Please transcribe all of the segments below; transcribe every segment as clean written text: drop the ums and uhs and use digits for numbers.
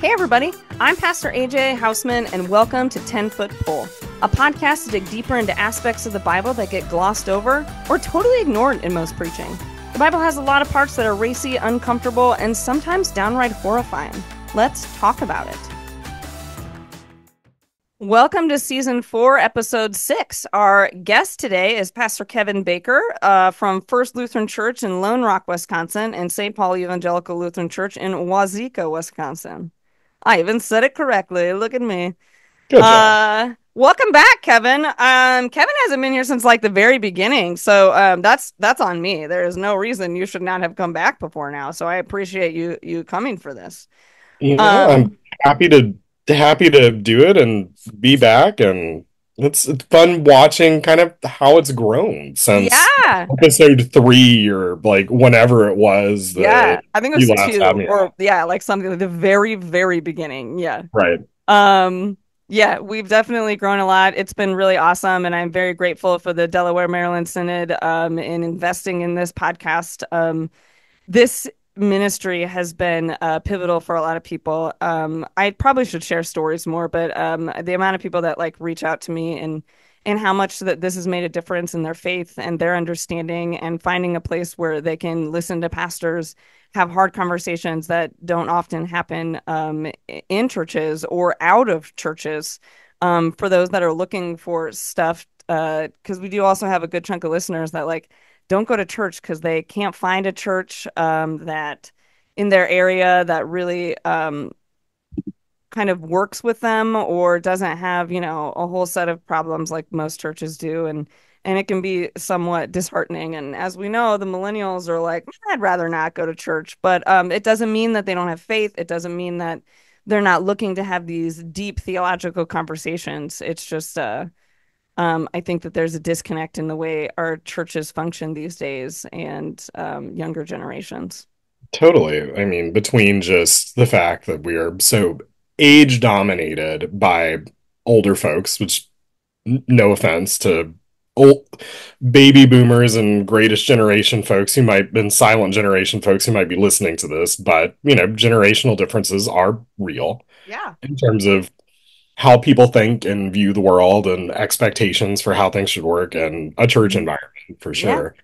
Hey everybody, I'm Pastor AJ Houseman and welcome to 10 Foot Pole, a podcast to dig deeper into aspects of the Bible that get glossed over or totally ignored in most preaching. The Bible has a lot of parts that are racy, uncomfortable, and sometimes downright horrifying. Let's talk about it. Welcome to Season 4, Episode 6. Our guest today is Pastor Kevin Baker from First Lutheran Church in Lone Rock, Wisconsin, and St. Paul Evangelical Lutheran Church in Wazeeka, Wisconsin. I even said it correctly. Look at me. Good job. Welcome back, Kevin. Kevin hasn't been here since like the very beginning, so that's on me. There is no reason you should not have come back before now. So I appreciate you coming for this. I'm happy to do it and be back, and it's fun watching kind of how it's grown since Yeah, episode 3 or like whenever it was yeah. that I think it you was last 2, had me or on. yeah, like something like the very, very beginning. Yeah. Right. Um, yeah, we've definitely grown a lot. It's been really awesome, and I'm very grateful for the Delaware Maryland Synod in investing in this podcast. This ministry has been pivotal for a lot of people. I probably should share stories more, but the amount of people that like reach out to me and how much that this has made a difference in their faith and their understanding and finding a place where they can listen to pastors have hard conversations that don't often happen in churches or out of churches. For those that are looking for stuff, because we do also have a good chunk of listeners that like don't go to church because they can't find a church that in their area that really kind of works with them or doesn't have, a whole set of problems like most churches do. And it can be somewhat disheartening. And as we know, the millennials are like, I'd rather not go to church. But it doesn't mean that they don't have faith. It doesn't mean that they're not looking to have these deep theological conversations. It's just I think that there's a disconnect in the way our churches function these days and younger generations. Totally. I mean, between just the fact that we are so age dominated by older folks, which no offense to old baby boomers and greatest generation folks who might and silent generation folks who might be listening to this, but generational differences are real Yeah. in terms of how people think and view the world and expectations for how things should work in a church Mhm. environment for Yeah, sure.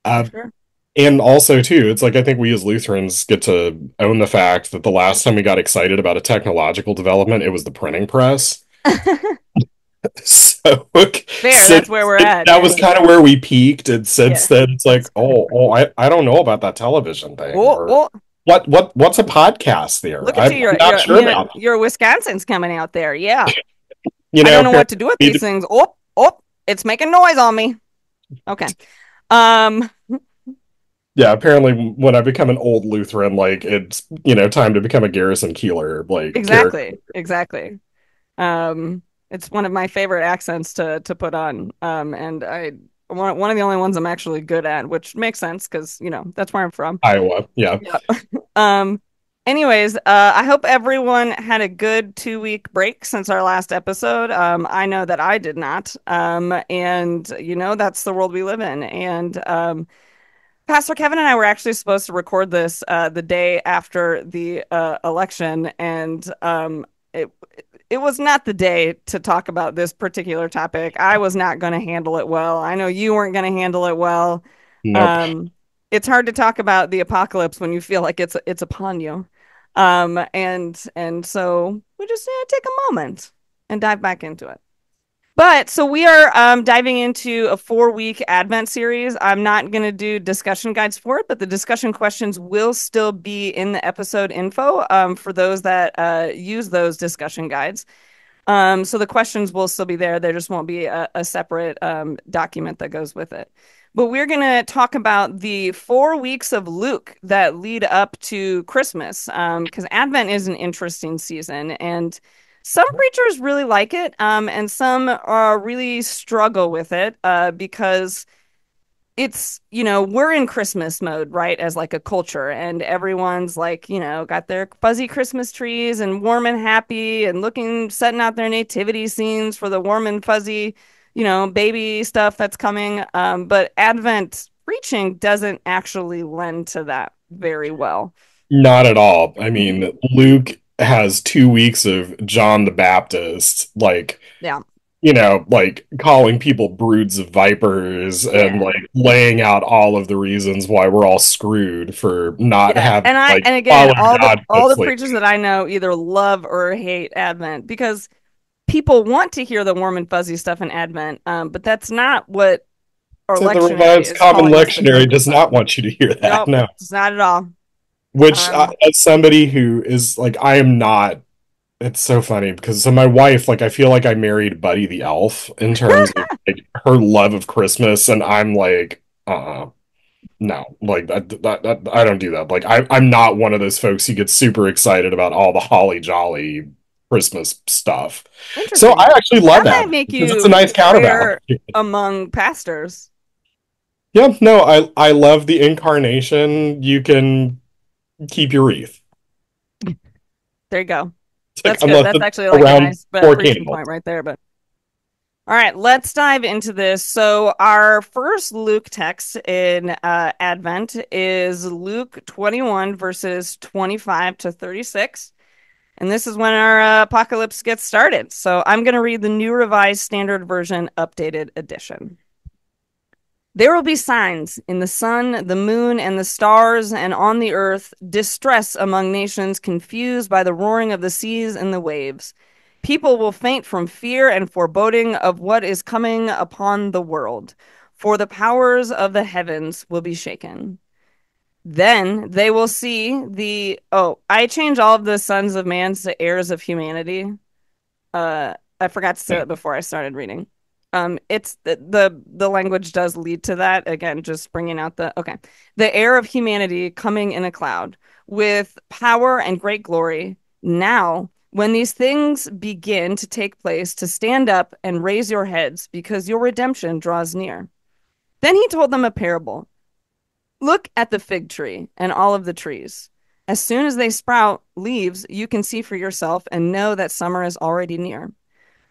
for Uh, sure. and also too, it's like I think we as Lutherans get to own the fact that the last time we got excited about a technological development, it was the printing press. So Fair, that's since where we're at. that Yeah. was kind of where we peaked, and since Yeah. then it's like, That's fair. I don't know about that television thing, Well, or well, what's a podcast there? look at you. I'm not sure about that. Your Wisconsin's coming out there. Yeah. You I know, don't know what to do with these things. Oh, oh, it's making noise on me. Okay. Um, yeah, apparently when I become an old Lutheran, like it's time to become a Garrison Keeler like character. exactly. Exactly. Um, it's one of my favorite accents to put on. And I one of the only ones I'm actually good at, which makes sense because, that's where I'm from. Iowa. Yeah. Yeah. Um, anyways, I hope everyone had a good 2-week break since our last episode. I know that I did not. And that's the world we live in. And Pastor Kevin and I were actually supposed to record this the day after the election, and it was not the day to talk about this particular topic. I was not going to handle it well. I know you weren't going to handle it well. Nope. Um, it's hard to talk about the apocalypse when you feel like it's upon you. And so we just take a moment and dive back into it. But so we are diving into a 4-week Advent series. I'm not going to do discussion guides for it, but the discussion questions will still be in the episode info for those that use those discussion guides. So the questions will still be there. There just won't be a separate document that goes with it. But we're going to talk about the 4 weeks of Luke that lead up to Christmas, because Advent is an interesting season. And some preachers really like it, and some really struggle with it because it's, we're in Christmas mode, right? As like a culture, and everyone's like, got their fuzzy Christmas trees and warm and happy and setting out their nativity scenes for the warm and fuzzy, baby stuff that's coming. But Advent preaching doesn't actually lend to that very well. Not at all. I mean, Luke has 2 weeks of John the Baptist, like, Yeah. like calling people broods of vipers and Yeah. like laying out all of the reasons why we're all screwed for not Yeah. having And I like and again, followed God all the closely. preachers that I know either love or hate Advent because people want to hear the warm and fuzzy stuff in Advent. But that's not what our So the lectionary Revised is Common calling us to Lectionary focus does on. not want you to hear that. Nope, No. it's not at all. Which, Um, as somebody who is like, I am not. It's so funny because so my wife, like, I feel like I married Buddy the Elf in terms of like her love of Christmas, and I'm like, no, like I don't do that. Like, I'm not one of those folks who gets super excited about all the holly jolly Christmas stuff. So I Interesting. actually That love might that make because it's a you nice counterbalance. rare among pastors. Yeah, no, I love the incarnation. You can keep your wreath. There you go. It's like That's good. unless That's it's actually like a around nice four preaching candles. point right there. But all right, let's dive into this. So our first Luke text in Advent is Luke 21 verses 25 to 36. And this is when our apocalypse gets started. So I'm going to read the New Revised Standard Version Updated Edition. There will be signs in the sun, the moon, and the stars, and on the earth, distress among nations, confused by the roaring of the seas and the waves. People will faint from fear and foreboding of what is coming upon the world, for the powers of the heavens will be shaken. Then they will see the. Oh, I change all of the sons of man to heirs of humanity. I forgot to say that before I started reading. It's the language does lead to that. Again, just bringing out the okay. The heir of humanity coming in a cloud with power and great glory. Now, when these things begin to take place, to stand up and raise your heads, because your redemption draws near. Then he told them a parable. Look at the fig tree and all of the trees. As soon as they sprout leaves, you can see for yourself and know that summer is already near.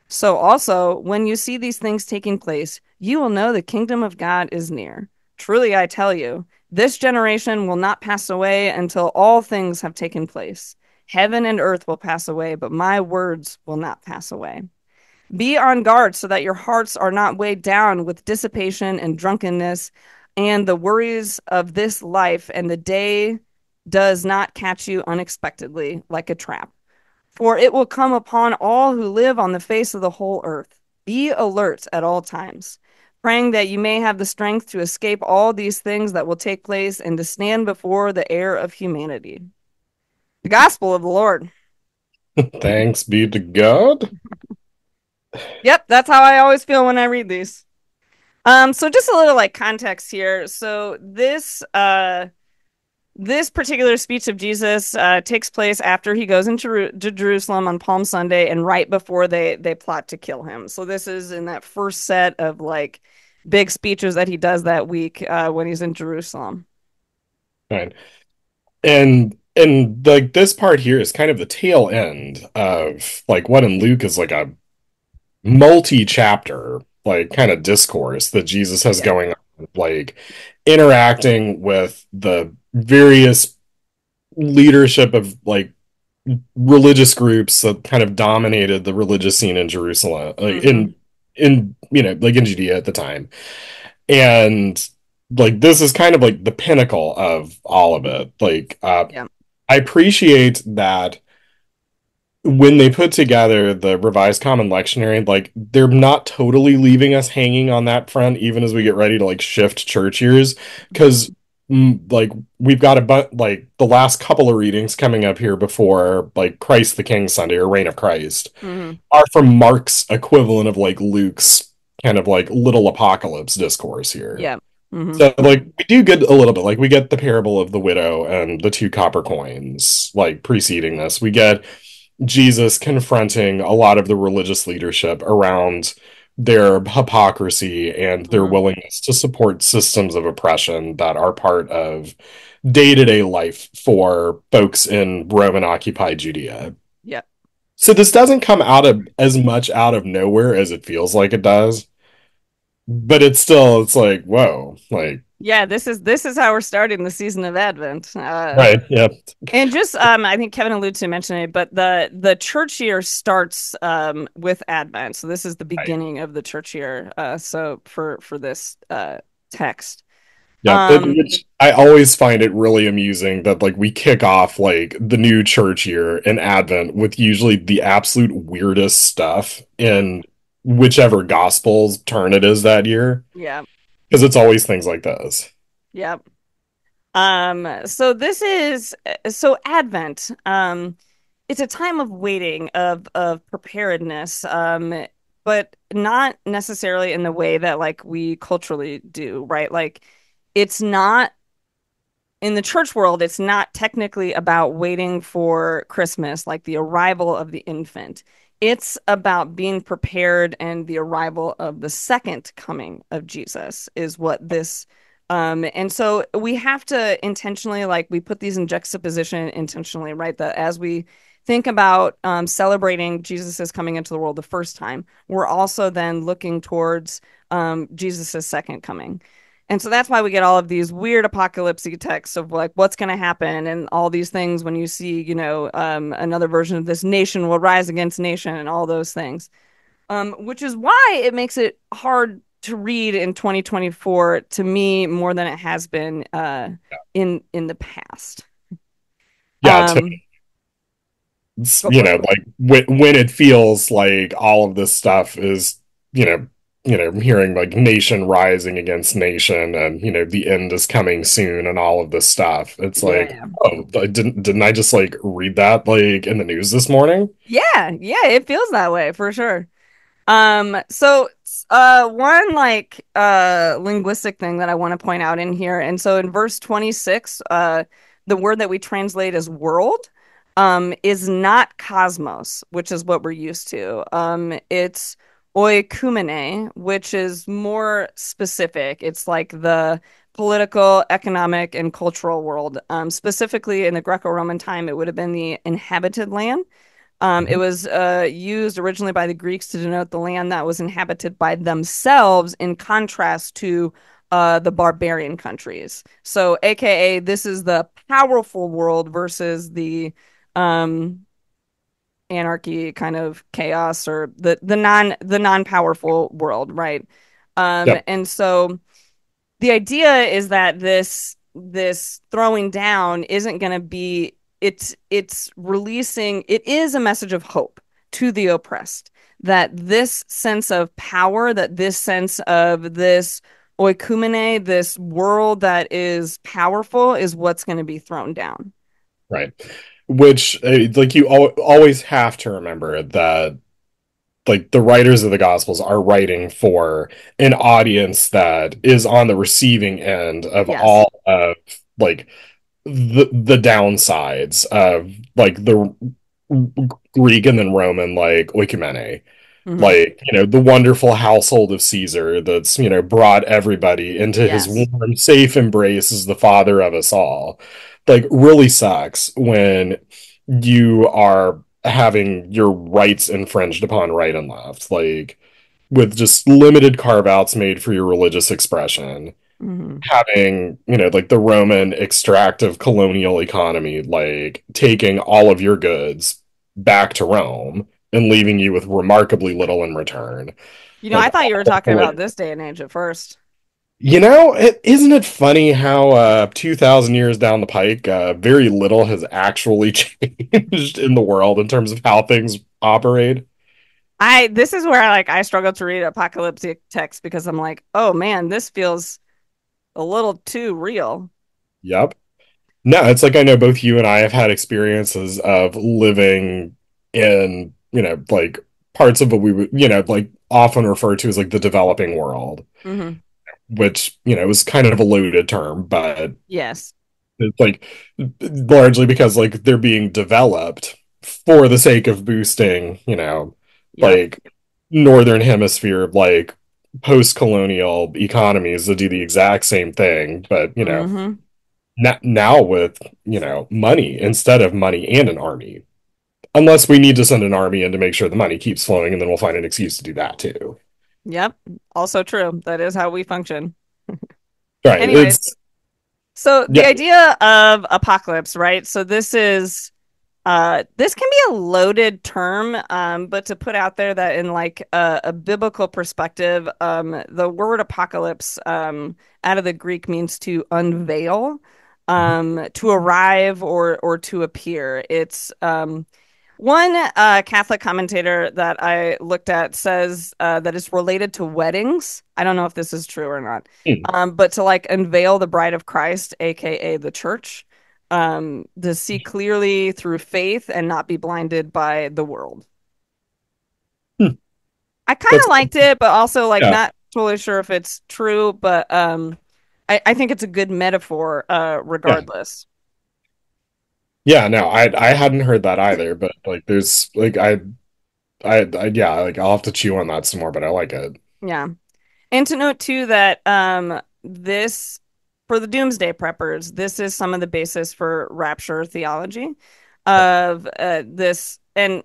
So also, when you see these things taking place, you will know the kingdom of God is near. Truly, I tell you, this generation will not pass away until all things have taken place. Heaven and earth will pass away, but my words will not pass away. Be on guard so that your hearts are not weighed down with dissipation and drunkenness and the worries of this life, and the day does not catch you unexpectedly like a trap. For it will come upon all who live on the face of the whole earth. Be alert at all times, praying that you may have the strength to escape all these things that will take place and to stand before the heir of humanity. The gospel of the Lord. Thanks be to God. Yep, that's how I always feel when I read these. So just a little like context here. So this particular speech of Jesus takes place after he goes into Jerusalem on Palm Sunday and right before they plot to kill him. So this is in that first set of like big speeches that he does that week when he's in Jerusalem. Fine. And like this part here is kind of the tail end of like what in Luke is like a multi-chapter like kind of discourse that Jesus has Yep. going on, like interacting with the various leadership of like religious groups that kind of dominated the religious scene in Jerusalem, like Mm-hmm. in like in Judea at the time. And like this is kind of like the pinnacle of all of it. Like Yep. I appreciate that when they put together the revised common lectionary, like they're not totally leaving us hanging on that front, even as we get ready to like shift church years, because like we've got a but like the last couple of readings coming up here before like Christ the King Sunday or Reign of Christ Mm-hmm. are from Mark's equivalent of like Luke's kind of like little apocalypse discourse here. Yep. Mm-hmm. So like we do get a little bit like we get the parable of the widow and the two copper coins like preceding this. We get Jesus confronting a lot of the religious leadership around their hypocrisy and their Mm-hmm. willingness to support systems of oppression that are part of day-to-day life for folks in Roman occupied Judea. Yep. So this doesn't come out of as much out of nowhere as it feels like it does, but it's still it's like whoa, like Yeah, this is how we're starting the season of Advent. Right. Yeah. And just I think Kevin alluded to mentioning it, but the church year starts with Advent. So this is the Right. beginning of the church year. So for this text. Yeah. Um Which I always find it really amusing that like we kick off like the new church year in Advent with usually the absolute weirdest stuff in whichever gospel's turn it is that year. yeah, Because it's always things like this. yeah. So this is so Advent. It's a time of waiting, of preparedness, but not necessarily in the way that like we culturally do, right? Like it's not in the church world, it's not technically about waiting for Christmas, like the arrival of the infant. It's about being prepared, and the arrival of the second coming of Jesus is what this and so we have to intentionally, like, we put these in juxtaposition intentionally, right? That as we think about celebrating Jesus's coming into the world the first time, we're also then looking towards Jesus's second coming. And so that's why we get all of these weird apocalypsy texts of like what's going to happen and all these things when you see, another version of this nation will rise against nation and all those things. Which is why it makes it hard to read in 2024 to me more than it has been in the past. Yeah. Um, It's, Go for it. like when it feels like all of this stuff is, you know, hearing like nation rising against nation and, the end is coming soon and all of this stuff. It's like, Yeah. oh, didn't I just like read that like in the news this morning? Yeah, yeah, it feels that way for sure. So one like linguistic thing that I want to point out in here, and so in verse 26, the word that we translate as world is not cosmos, which is what we're used to. It's oikumene, which is more specific. It's like the political, economic, and cultural world. Specifically in the Greco-Roman time, it would have been the inhabited land. It Mhm. was used originally by the Greeks to denote the land that was inhabited by themselves, in contrast to the barbarian countries. So, AKA, this is the powerful world versus the um, anarchy, kind of chaos, or the non powerful world, right? Yep. And so the idea is that this throwing down isn't going to be, it's releasing, it is a message of hope to the oppressed, that this sense of power, that this sense of this oikumene, this world that is powerful, is what's going to be thrown down. Right. Which like you always have to remember that like the writers of the gospels are writing for an audience that is on the receiving end of Yes. all of like the downsides of like the Greek and then Roman like oikumene, Hmm. like the wonderful household of Caesar that's brought everybody into his Yes. warm safe embrace as the father of us all. Like really sucks when you are having your rights infringed upon right and left, like with just limited carve outs made for your religious expression, Hmm. having like the Roman extractive colonial economy like taking all of your goods back to Rome and leaving you with remarkably little in return. I Like, thought you were talking about this day and age at first. isn't it funny how 2,000 years down the pike, very little has actually changed in the world in terms of how things operate? I This is where I struggle to read apocalyptic text because I'm like, oh man, this feels a little too real. Yep. No, it's like I know both you and I have had experiences of living in, like parts of what we would, like often referred to as like the developing world, Hmm. which, is kind of a loaded term, but Yes. it's like largely because like they're being developed for the sake of boosting, Yep. like northern hemisphere like post-colonial economies that do the exact same thing, but Hmm. now with money instead of money and an army. Unless we need to send an army in to make sure the money keeps flowing, and then we'll find an excuse to do that too. Yep. Also true. That is how we function. Right. Anyways, It's so the yeah. idea of apocalypse, right? So this can be a loaded term, but to put out there that in like a biblical perspective, the word apocalypse out of the Greek means to unveil, to arrive or to appear. It's one Catholic commentator that I looked at says that it's related to weddings. I don't know if this is true or not, Hmm. but to like unveil the bride of Christ, aka the church, to see clearly through faith and not be blinded by the world. Hmm. I kind That's of liked it, but also like yeah. not totally sure if it's true, but I think it's a good metaphor, Yeah. regardless. Yeah, no, I hadn't heard that either, but like there's like I yeah, like I'll have to chew on that some more, but I like it. Yeah. And to note too that this for the doomsday preppers, this is some of the basis for rapture theology of this and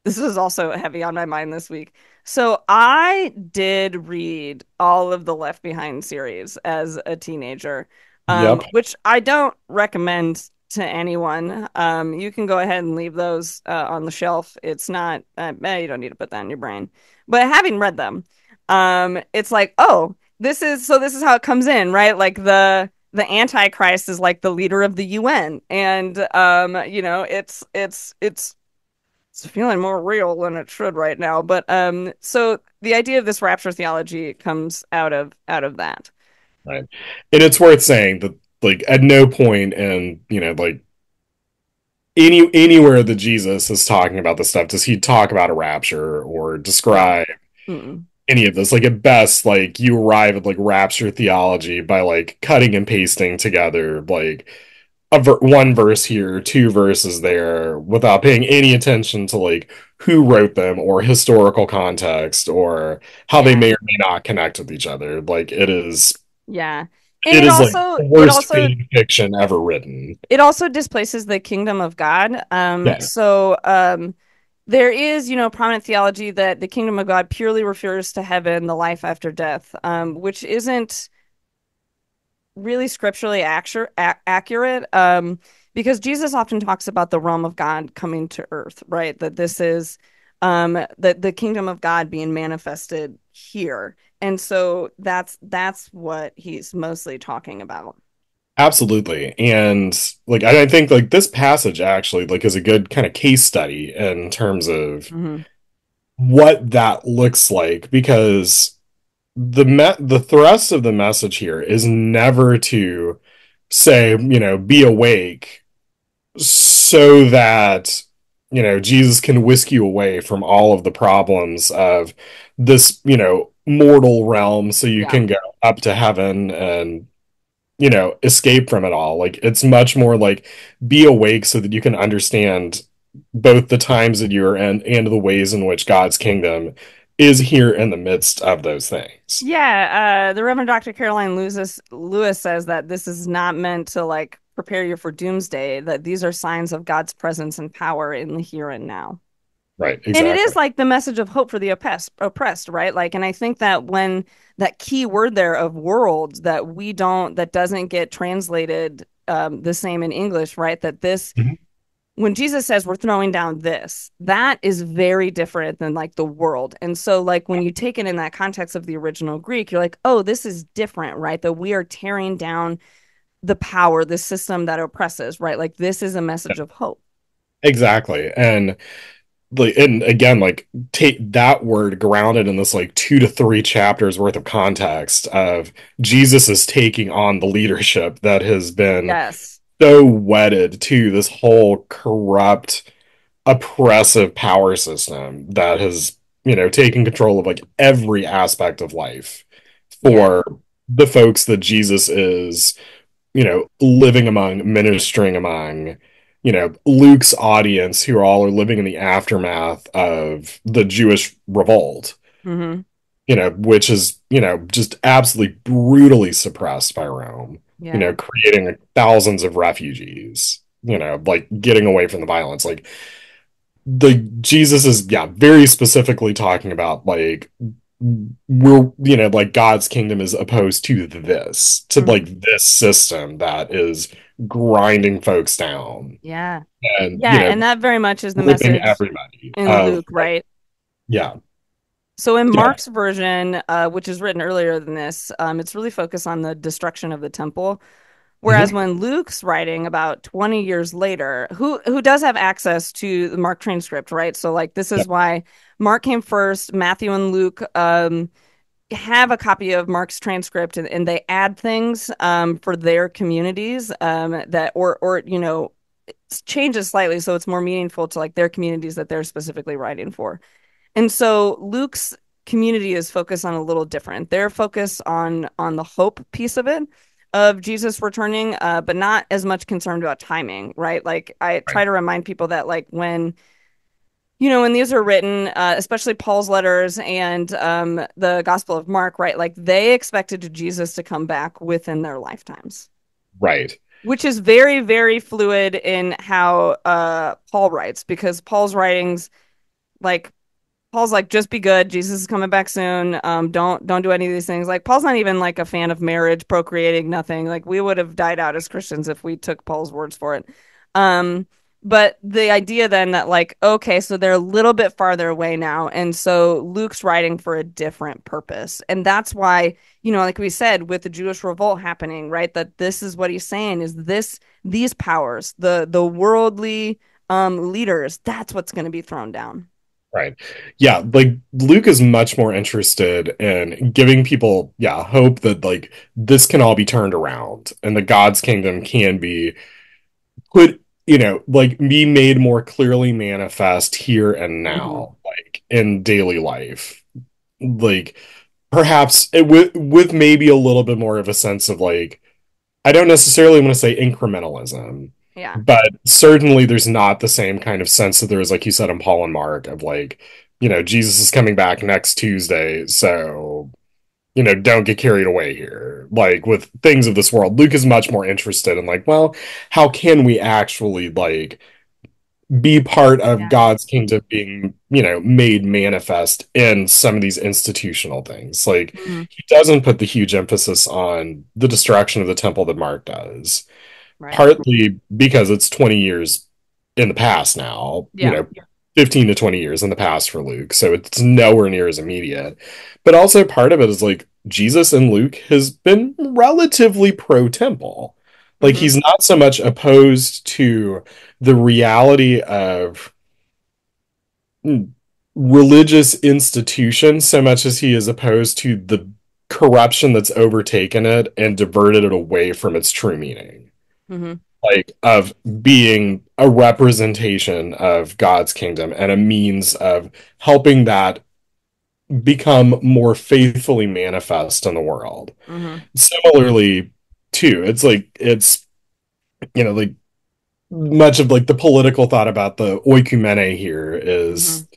this was also heavy on my mind this week. So I did read all of the Left Behind series as a teenager, Yep. which I don't recommend to anyone. You can go ahead and leave those on the shelf. It's not, you don't need to put that in your brain. But having read them, it's like, oh, this is how it comes in, right? Like the Antichrist is like the leader of the UN, and it's feeling more real than it should right now. But so the idea of this rapture theology comes out of that. Right. And it's worth saying that like at no point in, like anywhere that Jesus is talking about this stuff does he talk about a rapture or No. describe Mm-mm. any of this. Like at best, like you arrive at like rapture theology by like cutting and pasting together like one verse here, two verses there, without paying any attention to like who wrote them or historical context or how they Yeah. may or may not connect with each other. Like Yeah. And it it is like also the it worst also fan fiction ever written. it also displaces the kingdom of God. Yeah, So there is, prominent theology that the kingdom of God purely refers to heaven, the life after death, which isn't really scripturally accurate, because Jesus often talks about the realm of God coming to earth, right? That this is that the kingdom of God being manifested here. And so that's what he's mostly talking about. absolutely. And like I think like this passage actually like is a good kind of case study in terms of Hmm. what that looks like because the thrust of the message here is never to say, be awake so that Jesus can whisk you away from all of the problems of this, mortal realm so you Yeah. can go up to heaven and escape from it all. Like it's much more like be awake so that you can understand both the times that you're in and the ways in which God's kingdom is here in the midst of those things. Yeah, the Reverend Dr. Caroline Lewis says that this is not meant to like prepare you for doomsday, that these are signs of God's presence and power in the here and now. Right, And it exactly. is like the message of hope for the oppressed, right? Like, and I think that when that key word there of world that doesn't get translated the same in English, right? That this Mhm. when Jesus says we're throwing down this, that is very different than like the world. And so, like, when you take it in that context of the original Greek, you're like, oh, this is different, right? That we are tearing down the power, the system that oppresses, right? Like, this is a message of hope. Exactly. And again, like take that word grounded in this like 2 to 3 chapters worth of context of Jesus is taking on the leadership that has been Yes. so wedded to this whole corrupt, oppressive power system that has, taken control of like every aspect of life Yeah. for the folks that Jesus is, living among, ministering among, Luke's audience who all are living in the aftermath of the Jewish revolt, Hmm. which is, just absolutely brutally suppressed by Rome, Yeah. creating like, thousands of refugees, like getting away from the violence. Like the Jesus is, yeah, very specifically talking about like like God's kingdom is opposed to Mhm. like this system that is grinding folks down Yeah. and, Yeah, and that very much is the ripping message everybody in of Luke, like, right? yeah, So in yeah, Mark's version, which is written earlier than this, it's really focused on the destruction of the temple. Whereas mhm, when Luke's writing about 20 years later, who does have access to the Mark transcript, right? So like this yeah, is why Mark came first, Matthew and Luke have a copy of Mark's transcript and they add things for their communities that or changes slightly so it's more meaningful to like their communities that they're specifically writing for. And so Luke's community is focused on a little different. They're focused on the hope piece of it, of Jesus returning, but not as much concerned about timing, right? Like I right, try to remind people that like when these are written, especially Paul's letters and the Gospel of Mark, right? Like they expected Jesus to come back within their lifetimes, right, which is very, very fluid in how Paul writes because Paul's writings like Paul's like, just be good. Jesus is coming back soon. Don't do any of these things. Like Paul's not even like a fan of marriage, procreating, nothing. Like we would have died out as Christians if we took Paul's words for it. Um, but the idea then that like, okay, so they're a little bit farther away now, and so Luke's writing for a different purpose, and that's why like we said, with the Jewish revolt happening, right? That this is what he's saying is these powers, the worldly leaders, that's what's going to be thrown down. right. Yeah, like Luke is much more interested in giving people, yeah, hope that like this can all be turned around and the God's kingdom can be put, like be made more clearly manifest here and Hmm. now, like in daily life. Like perhaps with maybe a little bit more of a sense of like I don't necessarily want to say incrementalism, Yeah. but certainly there's not the same kind of sense that there is, like you said in Paul and Mark, of like, Jesus is coming back next Tuesday, so don't get carried away here. Like with things of this world, Luke is much more interested in like, well, how can we actually like be part of Yes. God's kingdom being, made manifest in some of these institutional things. Like Hmm. he doesn't put the huge emphasis on the destruction of the temple that Mark does, Right. partly because it's 20 years in the past now, Yeah. 15 to 20 years in the past for Luke. So it's nowhere near as immediate. But also part of it is like Jesus and Luke has been relatively pro temple. Like Hmm. he's not so much opposed to the reality of religious institutions so much as he is opposed to the corruption that's overtaken it and diverted it away from its true meaning, Hmm. like of being a representation of God's kingdom and a means of helping that become more faithfully manifest in the world. Hmm. Similarly, too, it's like like much of like the political thought about the oikumene here Hmm. is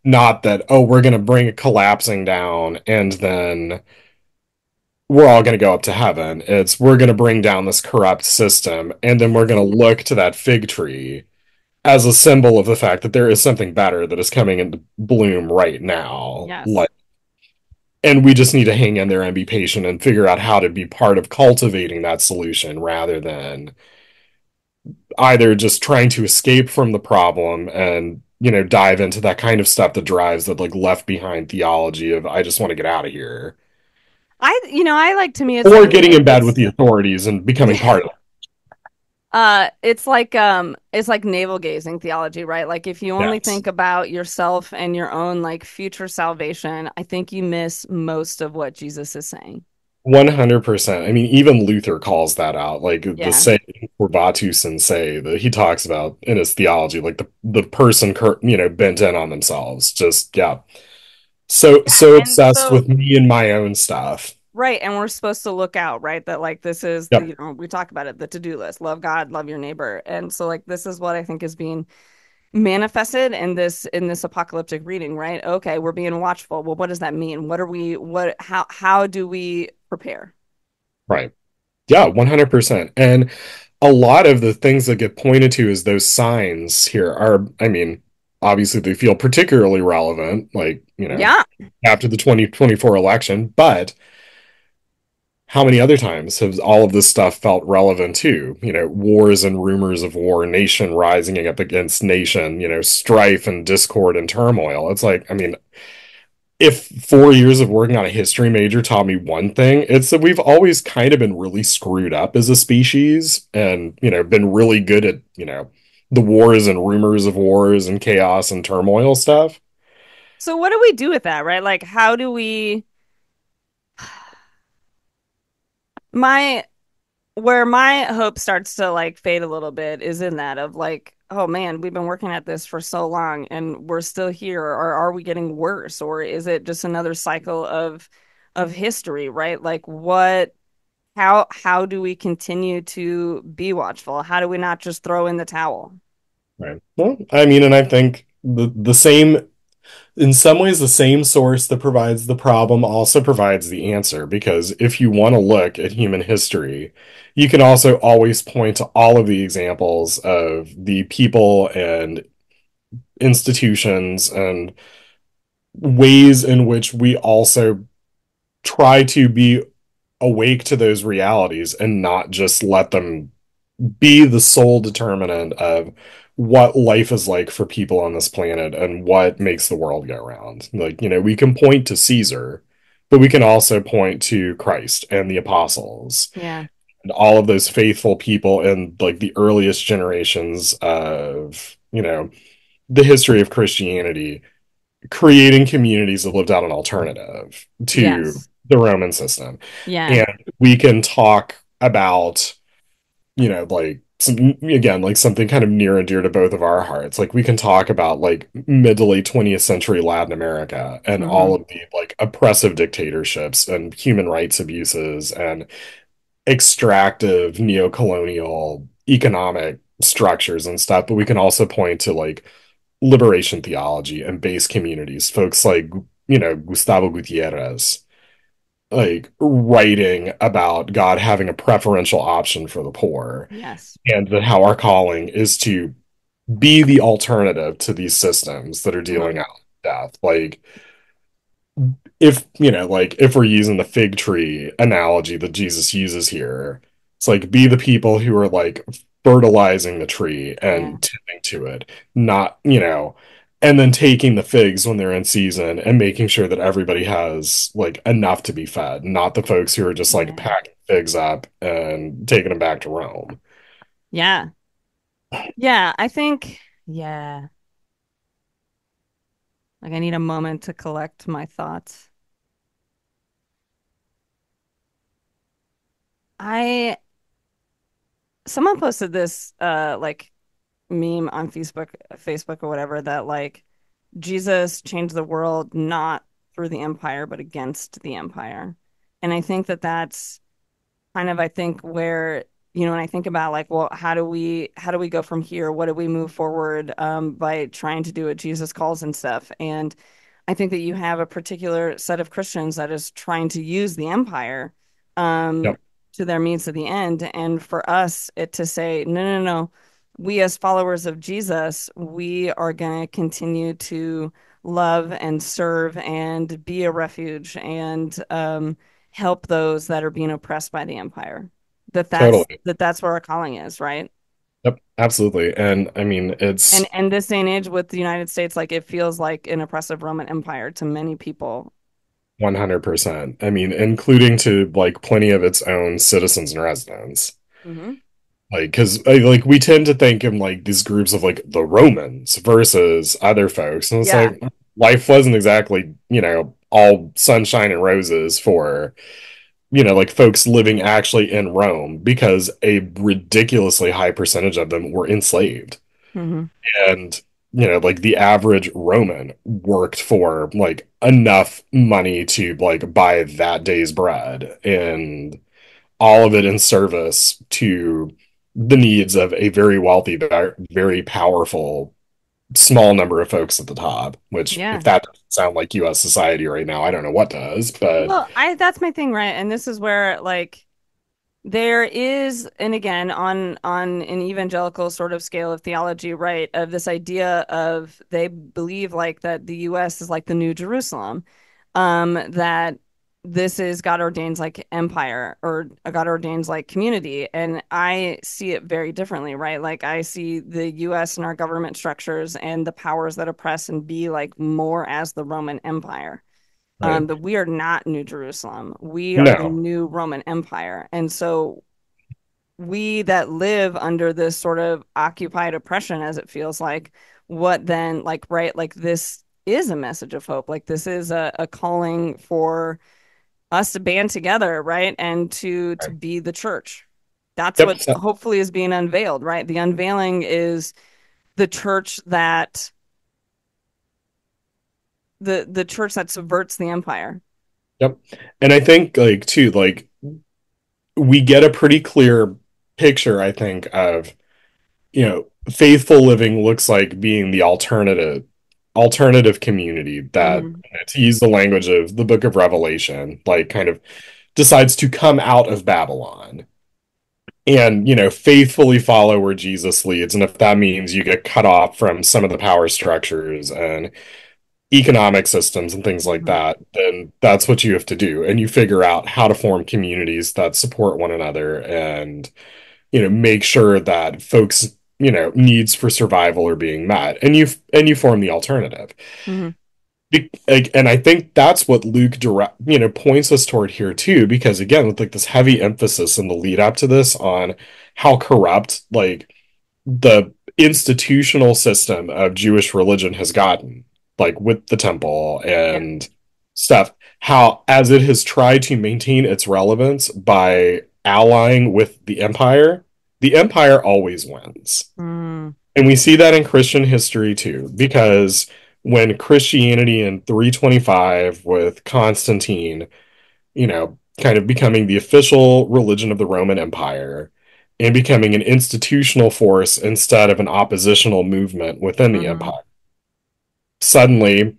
not that, oh, we're going to bring a collapsing down and then we're all going to go up to heaven. It's we're going to bring down this corrupt system and then we're Yes. going to look to that fig tree as a symbol of the fact that there is something better that is coming into bloom right now. Yes. Like, and we just need to hang in there and be patient and figure out how to be part of cultivating that solution rather than either just trying to escape from the problem and dive into that kind of stuff that drives that like left behind theology of I just want to get out of here, I like to me it's or like getting in bed with it's the authorities and becoming yeah. part of It's like navel gazing theology, right? Like if you it. only Yes, think about yourself and your own like future salvation, I think you miss most of what Jesus is saying. 100%. I mean, even Luther calls that out, like the Yeah. saying "Forbatus and say" that he talks about in his theology, like the person bent in on themselves, just yeah, so Yeah. And obsessed so with me and my own stuff. right, and we're supposed to look out, right? That like this is Yep, we talk about it, the to-do list. Love God, love your neighbor. And so like this is what I think is being manifested in this apocalyptic reading, right? Okay, we're being watchful. Well, what does that mean? What how do we prepare? right. Yeah, 100%. And a lot of the things that get pointed to as those signs here are, I mean, obviously they feel particularly relevant, like, Yeah. after the 2024 election, but how many other times has all of this stuff felt relevant too? Wars and rumors of war, nation rising up against nation, strife and discord and turmoil. It's like, I mean, if 4 years of working on a history major taught me one thing, it's that we've always kind of been really screwed up as a species and, been really good at, the wars and rumors of wars and chaos and turmoil stuff. So what do we do with that, right? Like, how do we, my, where my hope starts to like fade a little bit is in that of like, oh man, we've been working at this for so long and we're still here, or are we getting worse? Or is it just another cycle of history, right? Like what how do we continue to be watchful? How do we not just throw in the towel? Right. Well, I mean, and I think the same, in some ways, the same source that provides the problem also provides the answer. Because if you want to look at human history, you can also always point to all of the examples of the people and institutions and ways in which we also try to be awake to those realities and not just let them be the sole determinant of what life is like for people on this planet and what makes the world go round. Like, we can point to Caesar, but we can also point to Christ and the apostles Yeah. and all of those faithful people in like the earliest generations of, the history of Christianity, creating communities that lived out an alternative to Yes. the Roman system. Yeah. And we can talk about, like again, like something kind of near and dear to both of our hearts. Like we can talk about like mid to late 20th century Latin America and Hmm. all of the like oppressive dictatorships and human rights abuses and extractive neo-colonial economic structures and stuff. But we can also point to like liberation theology and base communities, folks like, Gustavo Gutierrez, like writing about God having a preferential option for the poor, Yes. and that how our calling is to be the alternative to these systems that are Hmm. dealing out death. Like, if, like if we're using the fig tree analogy that Jesus uses here, it's like be the people who are like fertilizing the tree Yeah. and tending to it, not, and then taking the figs when they're in season and making sure that everybody has like enough to be fed, not the folks who are just like Yeah. packing figs up and taking them back to Rome. Yeah. Yeah. I think, yeah. Like I need a moment to collect my thoughts. I Someone posted this like meme on Facebook or whatever that like Jesus changed the world not through the empire but against the empire. And I think that that's kind of I think where when I think about like well how do we go from here? What do we move forward by trying to do what Jesus calls and stuff? And I think that you have a particular set of Christians that is trying to use the empire um, Yep, to their means to the end. And for us, it to say, no, no, no, we as followers of Jesus, we are going to continue to love and serve and be a refuge and help those that are being oppressed by the empire. totally. That's where our calling is, right? Yep, absolutely. And I mean, And this day and age with the United States, like it feels like an oppressive Roman Empire to many people. 100%. I mean, including to like plenty of its own citizens and residents. Hmm. Like, because like we tend to think in like these groups of like the Romans versus other folks, and it's Yeah. like life wasn't exactly, all sunshine and roses for, like folks living actually in Rome because a ridiculously high percentage of them were enslaved. Hmm. And, like the average Roman worked for like enough money to like buy that day's bread and all of it in service to the needs of a very wealthy, very powerful, small number of folks at the top. Which, if Yeah. that doesn't sound like U.S. society right now, I don't know what does. But Well, I that's my thing, right? And this is where like There is, and again, on an evangelical sort of scale of theology, right, of this idea of they believe like that the US is like the New Jerusalem, that this is God ordains like empire or a God ordains like community. And I see it very differently, right? Like I see the US and our government structures and the powers that oppress and be like more as the Roman Empire. Right. But we are not New Jerusalem. We are the No. new Roman Empire. And so we that live under this sort of occupied oppression, as it feels like, what then, like, right, like this is a message of hope. Like this is a calling for us to band together, right? And to Right. be the church. That's Yep. what hopefully is being unveiled, right? The unveiling is the church that the church that subverts the empire. Yep. And I think like too, like we get a pretty clear picture, I think, of, faithful living looks like being the alternative community that, Hmm. to use the language of the book of Revelation, like kind of decides to come out of Babylon and, faithfully follow where Jesus leads. And if that means you get cut off from some of the power structures and economic systems and things like Hmm. that, then that's what you have to do. And you figure out how to form communities that support one another and, make sure that folks, needs for survival are being met. And you form the alternative. Hmm. And I think that's what Luke points us toward here too, because again, with like this heavy emphasis in the lead up to this on how corrupt like the institutional system of Jewish religion has gotten, like with the temple Yeah. and stuff, how as it has tried to maintain its relevance by allying with the empire always wins. Mm. And we see that in Christian history too, because when Christianity in 325 with Constantine, kind of becoming the official religion of the Roman Empire and becoming an institutional force instead of an oppositional movement within the Hmm. empire. Suddenly,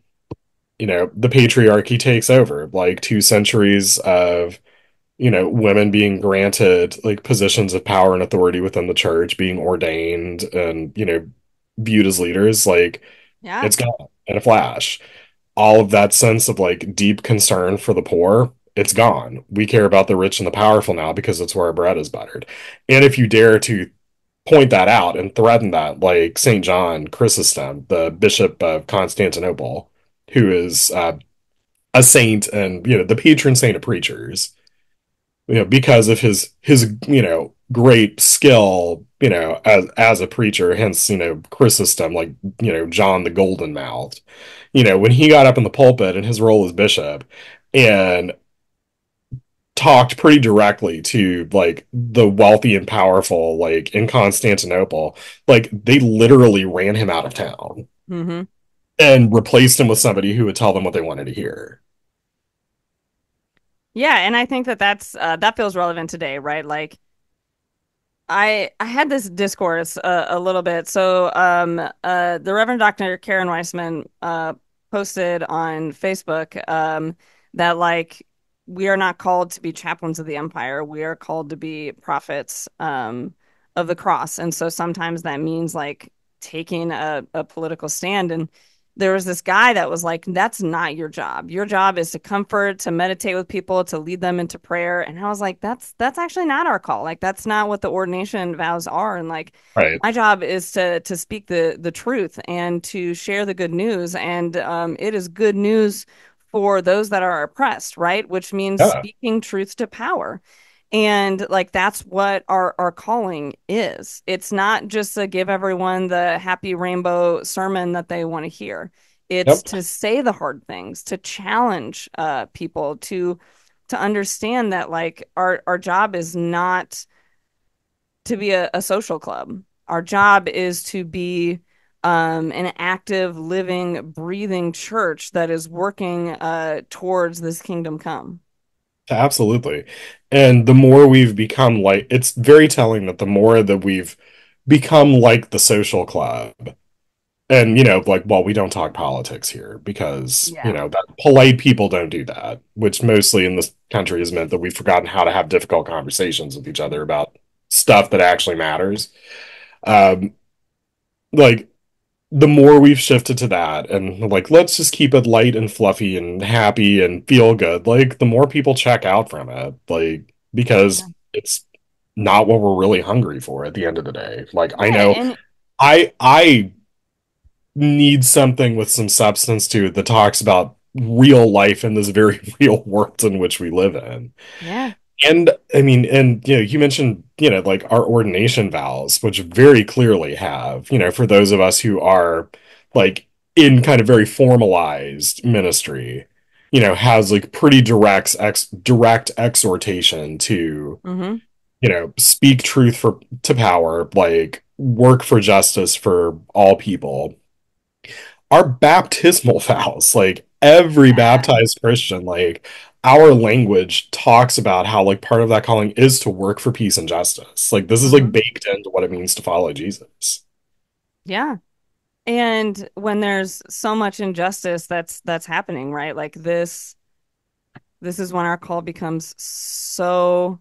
the patriarchy takes over, like 2 centuries of, women being granted like positions of power and authority within the church, being ordained and, viewed as leaders, like Yeah. it's gone in a flash. All of that sense of like deep concern for the poor, it's gone. We care about the rich and the powerful now because it's where our bread is buttered. And if you dare to point that out and threaten that, like St. John Chrysostom, the Bishop of Constantinople, who is a saint and the patron saint of preachers, because of his great skill, as a preacher, hence Chrysostom, like John the Golden Mouthed, when he got up in the pulpit in his role as bishop and talked pretty directly to like the wealthy and powerful like in Constantinople, like they literally ran him out of town Hmm. and replaced him with somebody who would tell them what they wanted to hear. Yeah, and I think that that feels relevant today, right? Like I had this discourse a little bit. So the Reverend Dr. Karen Weissman posted on Facebook that like we are not called to be chaplains of the empire. We are called to be prophets of the cross. And so sometimes that means like taking a political stand. And there was this guy that was like, that's not your job. Your job is to comfort, to meditate with people, to lead them into prayer. And I was like, that's actually not our call. Like that's not what the ordination vows are. And like Right. my job is to speak the truth and to share the good news. And it is good news for those that are oppressed, right? Which means Yeah. speaking truth to power. And like that's what our calling is. It's not just to give everyone the happy rainbow sermon that they want to hear. It's Yep. to say the hard things, to challenge people to understand that like our job is not to be a social club. Our job is to be an active, living, breathing church that is working towards this kingdom come. Absolutely. And the more we've become like, it's very telling that the more that we've become like the social club, and like, well, we don't talk politics here because Yeah. that polite people don't do that, which mostly in this country has meant that we've forgotten how to have difficult conversations with each other about stuff that actually matters. um like the more we've shifted to that and like let's just keep it light and fluffy and happy and feel good, like the more people check out from it, like Yeah. because it's not what we're really hungry for at the end of the day. Like I Right. know And I need something with some substance to it that talks about real life in this very real world in which we live in. yeah. And I mean, and you mentioned, like our ordination vows, which very clearly have, for those of us who are like in kind of very formalized ministry, has like pretty direct exhortation to, Hmm. speak truth to power, like work for justice for all people. Our baptismal vows, like every Yeah. baptized Christian, like our language talks about how like part of that calling is to work for peace and justice. Like this is like Hmm. baked into what it means to follow Jesus. Yeah. And when there's so much injustice that's happening, right? Like this is when our call becomes so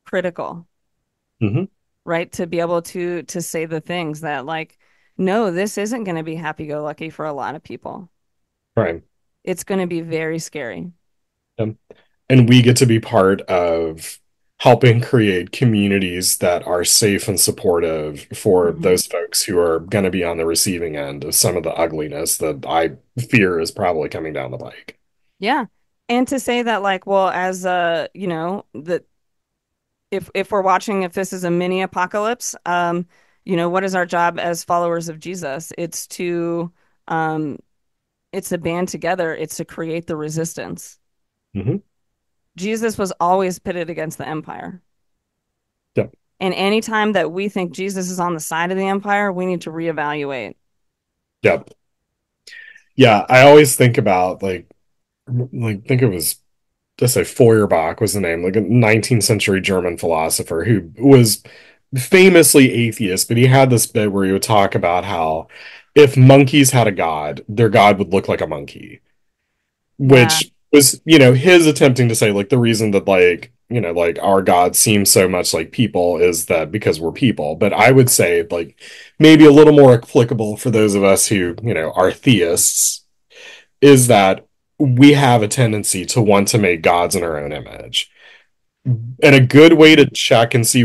critical, Hmm. right? To be able to say the things that like, no, this isn't going to be happy-go-lucky for a lot of people. Right. It's going to be very scary. Um, and we get to be part of helping create communities that are safe and supportive for Hmm. those folks who are going to be on the receiving end of some of the ugliness that I fear is probably coming down the pike. Yeah. And to say that like, well, as that if we're watching, if this is a mini apocalypse, what is our job as followers of Jesus? Um it's to band together, it's to create the resistance. Hmm. Jesus was always pitted against the empire. Yep. And anytime that we think Jesus is on the side of the empire, we need to reevaluate. Yep. Yeah, I always think about like think it was just say Feuerbach was the name, like a 19th century German philosopher who was famously atheist, but he had this bit where he would talk about how if monkeys had a god, their god would look like a monkey, Yeah, which was, his attempting to say like the reason that like, like our God seems so much like people is that because we're people. But I would say like maybe a little more applicable for those of us who, are theists is that we have a tendency to want to make gods in our own image. And a good way to check and see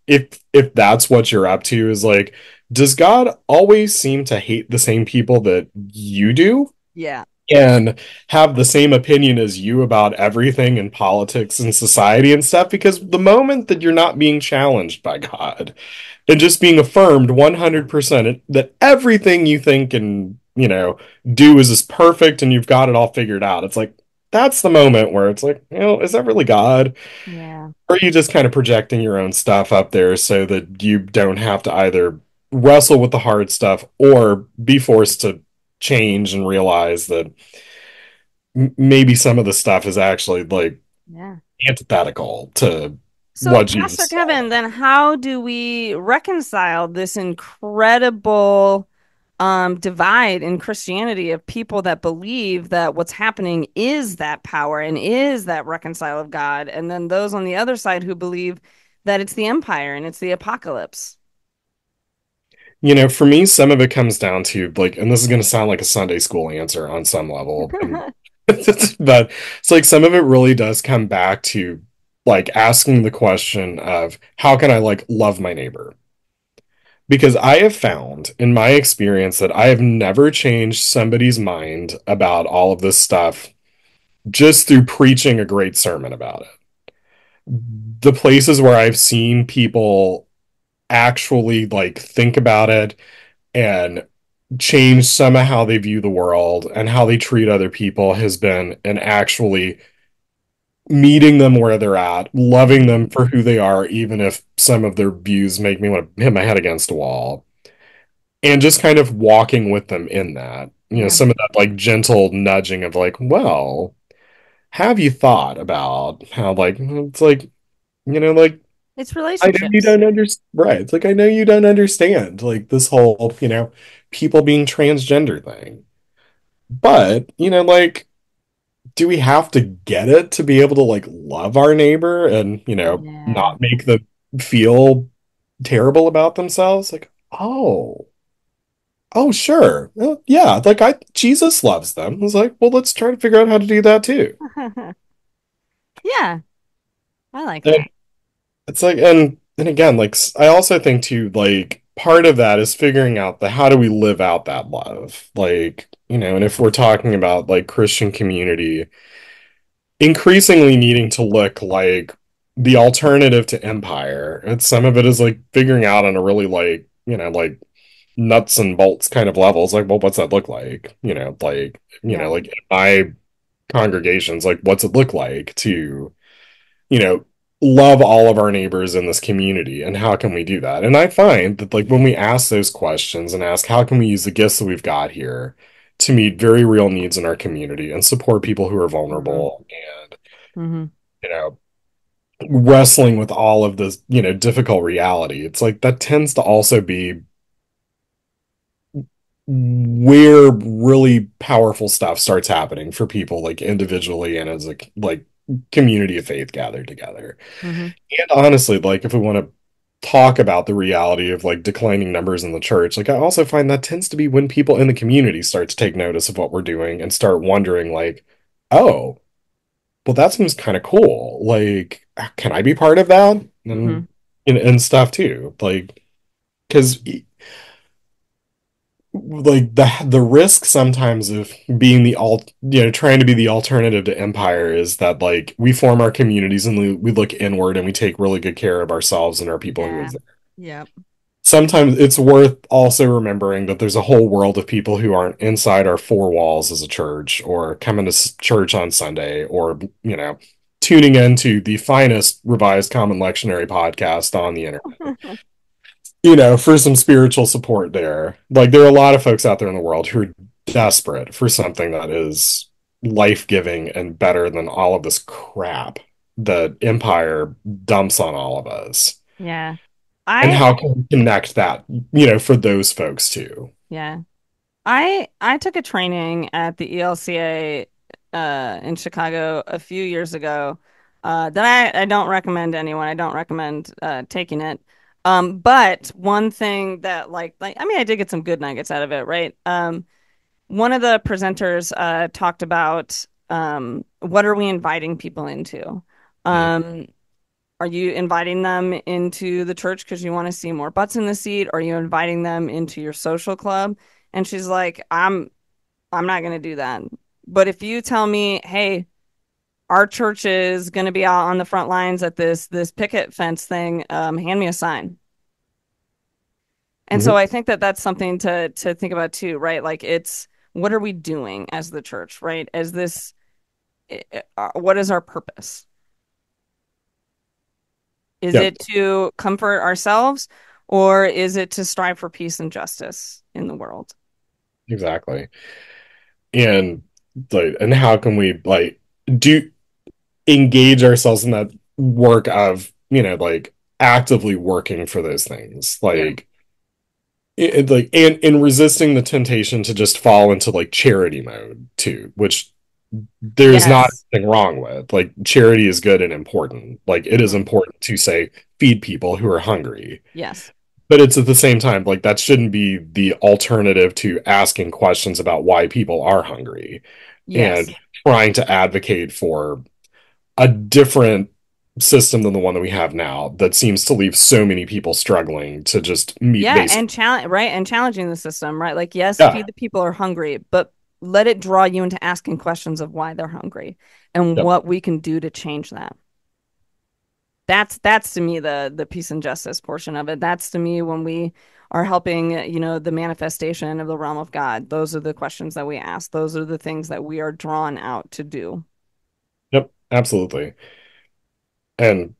if that's what you're up to is like, does God always seem to hate the same people that you do? yeah, And have the same opinion as you about everything in politics and society and stuff, because the moment that you're not being challenged by God and just being affirmed 100% that everything you think and do is perfect and you've got it all figured out, it's like that's the moment where it's like, is that really God, yeah, or are you just kind of projecting your own stuff up there so that you don't have to either wrestle with the hard stuff or be forced to change and realize that maybe some of the stuff is actually like yeah. antithetical to So, what Pastor Jesus said. Kevin, then how do we reconcile this incredible divide in Christianity of people that believe that what's happening is that power and is that reconcile of God, and then those on the other side who believe that it's the empire and it's the apocalypse? For me, some of it comes down to like, and this is going to sound like a Sunday school answer on some level, but it's like some of it really does come back to like asking the question of how can I like love my neighbor? Because I have found in my experience that I have never changed somebody's mind about all of this stuff just through preaching a great sermon about it. The places where I've seen people actually like think about it and change some of how they view the world and how they treat other people has been in actually meeting them where they're at, loving them for who they are, even if some of their views make me want to hit my head against a wall, and just kind of walking with them in that. Yeah, Some of that like gentle nudging of like, well, have you thought about how like it's like, like It's I know you relationships. don't understand. Right. It's like, I know you don't understand, like, this whole, people being transgender thing. But, like, do we have to get it to be able to, like, love our neighbor and, Yeah. not make them feel terrible about themselves? Like, oh, sure. Well, yeah. Like, Jesus loves them. I was like, well, let's try to figure out how to do that too. Yeah, I like And that. it's like, and again, like, I also think too, like, part of that is figuring out the how do we live out that love, like, and if we're talking about like Christian community, increasingly needing to look like the alternative to empire. And some of it is like figuring out on a really, like, like nuts and bolts kind of levels, like, well, what's that look like? Yeah. Like in my congregations, like, what's it look like to you know, love all of our neighbors in this community, and how can we do that? And I find that, like, when we ask those questions and ask how can we use the gifts that we've got here to meet very real needs in our community and support people who are Hmm. vulnerable and, Hmm. you know, wrestling with all of this, difficult reality, it's like that tends to also be where really powerful stuff starts happening for people, like individually and as a like community of faith gathered together. Hmm. And honestly, like, if we want to talk about the reality of like declining numbers in the church, like, I also find that tends to be when people in the community start to take notice of what we're doing and start wondering, like, oh, well, that seems kind of cool. Like, can I be part of that? Hmm. And stuff too. Like, because like the risk sometimes of being trying to be the alternative to empire is that, like, we form our communities and we look inward and we take really good care of ourselves and our people who Yeah. live there. Yep. Sometimes it's worth also remembering that there's a whole world of people who aren't inside our four walls as a church or coming to church on Sunday or, tuning into the finest revised common lectionary podcast on the internet, for some spiritual support there. Like, there are a lot of folks out there in the world who are desperate for something that is life-giving and better than all of this crap that Empire dumps on all of us. Yeah. And I how can we connect that, for those folks too? yeah. I took a training at the ELCA in Chicago a few years ago that I don't recommend to anyone. I don't recommend taking it. But one thing that I mean I did get some good nuggets out of it, right? One of the presenters talked about what are we inviting people into? Mm. Um, are you inviting them into the church because you want to see more butts in the seat? Are you inviting them into your social club? And she's like, I'm not going to do that. But if you tell me, hey, our church is going to be out on the front lines at this picket fence thing, hand me a sign. And so Mhm. I think that that's something to think about too, right? Like it's what are we doing as the church, right? As this, what is our purpose? Is Yep, it to comfort ourselves or is it to strive for peace and justice in the world? exactly. And like, and how can we, like, do engage ourselves in that work of, like, actively working for those things, Yeah. like, like, and in resisting the temptation to just fall into like charity mode too, which there's not Yes. anything wrong with. Like, charity is good and important. Like, it is Hmm. important to, say, feed people who are hungry. Yes. But it's at the same time, like, that shouldn't be the alternative to asking questions about why people are hungry and Yes. trying to advocate for a different system than the one that we have now that seems to leave so many people struggling to just meet Yeah, basic. and challenge right and challenging the system, right? Like yes, feed Yeah. the people who are hungry, but let it draw you into asking questions of why they're hungry and Yep. what we can do to change that. That's to me the peace and justice portion of it. That's to me when we are helping, the manifestation of the realm of God. Those are the questions that we ask. Those are the things that we are drawn out to do. Yep. Absolutely. And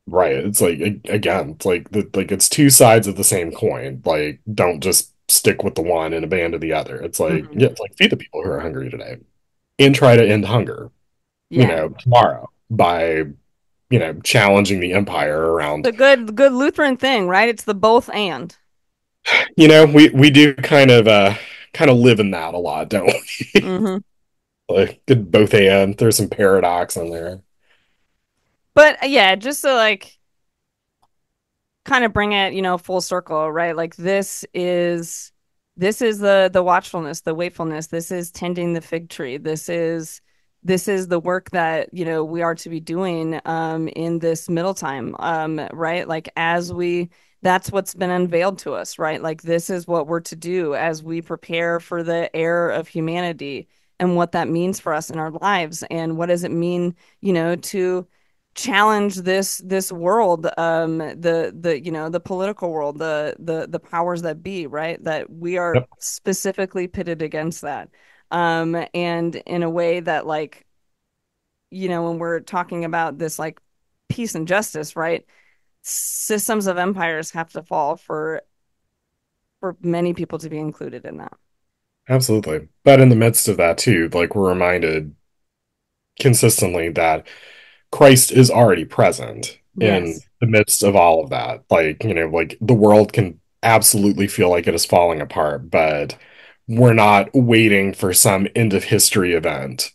right, it's like, again, it's like it's two sides of the same coin. Like, don't just stick with the one and abandon the other. It's like, Mhm. yeah, it's like feed the people who are hungry today and try to end hunger, Yeah. tomorrow by, challenging the empire around. The good Lutheran thing, right? It's the both and. We do kind of live in that a lot, don't we? Hmm. Like good both and there's some paradox in there. But yeah, just to like kind of bring it, full circle, right? Like this is the watchfulness, the wakefulness. This is tending the fig tree. This is the work that, we are to be doing in this middle time, right? Like as we that's what's been unveiled to us, right? Like this is what we're to do as we prepare for the heir of humanity and what that means for us in our lives and what does it mean, to challenge this world, the political world, the powers that be, right, that we are Yep, specifically pitted against that, and in a way that, like, when we're talking about this, like, peace and justice, right, systems of empires have to fall for many people to be included in that. absolutely. But in the midst of that too, like we're reminded consistently that Christ is already present in Yes. the midst of all of that. Like, like the world can absolutely feel like it is falling apart, but we're not waiting for some end of history event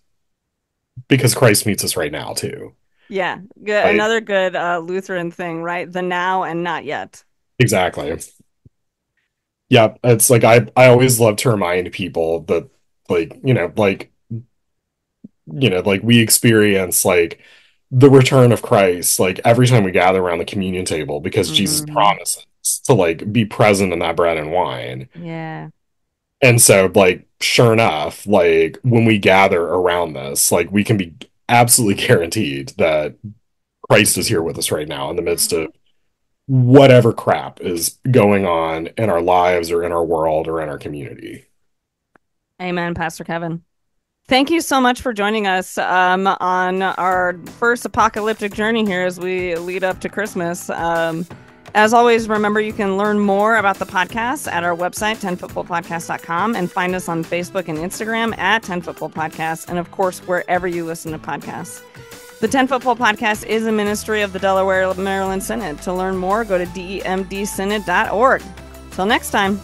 because Christ meets us right now too. Yeah, good. Like, Another good Lutheran thing, right? The now and not yet. exactly. Yeah, it's like I always love to remind people that like, like we experience like the return of Christ like every time we gather around the communion table because Jesus Hmm. promises to like be present in that bread and wine. Yeah. And so like sure enough, like when we gather around this, like we can be absolutely guaranteed that Christ is here with us right now in the midst of Mhm. whatever crap is going on in our lives or in our world or in our community. Amen, Pastor Kevin. Thank you so much for joining us on our first apocalyptic journey here as we lead up to Christmas. As always, remember you can learn more about the podcast at our website, 10footballpodcast.com, and find us on Facebook and Instagram at 10footballpodcast, and of course, wherever you listen to podcasts. The 10 Football Podcast is a ministry of the Delaware Maryland Synod. To learn more, go to demdsynod.org. Till next time.